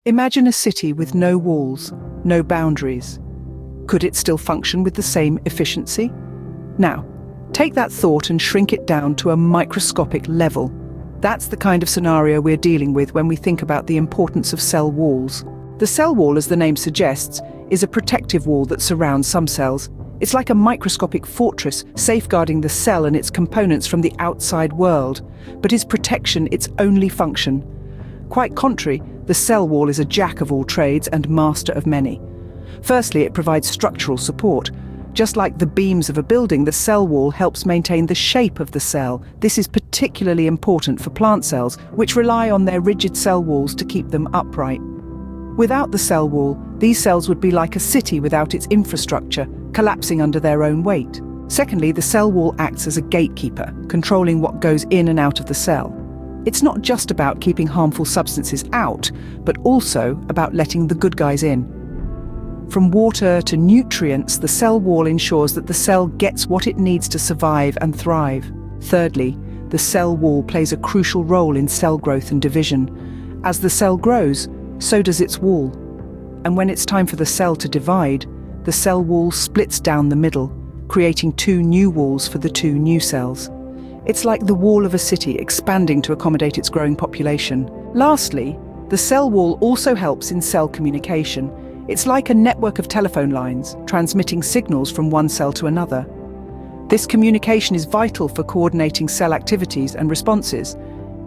Imagine a city with no walls, no boundaries. Could it still function with the same efficiency? Now, take that thought and shrink it down to a microscopic level. That's the kind of scenario we're dealing with when we think about the importance of cell walls. The cell wall, as the name suggests, is a protective wall that surrounds some cells. It's like a microscopic fortress, safeguarding the cell and its components from the outside world. But is protection its only function? Quite contrary, the cell wall is a jack of all trades and master of many. Firstly, it provides structural support. Just like the beams of a building, the cell wall helps maintain the shape of the cell. This is particularly important for plant cells, which rely on their rigid cell walls to keep them upright. Without the cell wall, these cells would be like a city without its infrastructure, collapsing under their own weight. Secondly, the cell wall acts as a gatekeeper, controlling what goes in and out of the cell. It's not just about keeping harmful substances out, but also about letting the good guys in. From water to nutrients, the cell wall ensures that the cell gets what it needs to survive and thrive. Thirdly, the cell wall plays a crucial role in cell growth and division. As the cell grows, so does its wall. And when it's time for the cell to divide, the cell wall splits down the middle, creating two new walls for the two new cells. It's like the wall of a city expanding to accommodate its growing population. Lastly, the cell wall also helps in cell communication. It's like a network of telephone lines, transmitting signals from one cell to another. This communication is vital for coordinating cell activities and responses.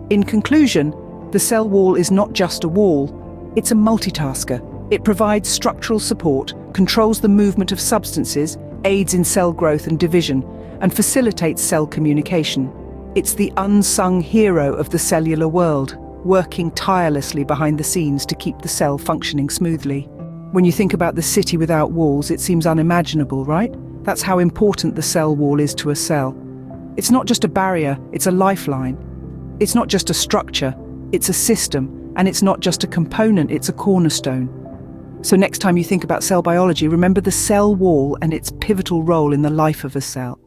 In conclusion, the cell wall is not just a wall, it's a multitasker. It provides structural support, controls the movement of substances, aids in cell growth and division, and facilitates cell communication. It's the unsung hero of the cellular world, working tirelessly behind the scenes to keep the cell functioning smoothly. When you think about the city without walls, it seems unimaginable, right? That's how important the cell wall is to a cell. It's not just a barrier, it's a lifeline. It's not just a structure, it's a system. And it's not just a component, it's a cornerstone. So next time you think about cell biology, remember the cell wall and its pivotal role in the life of a cell.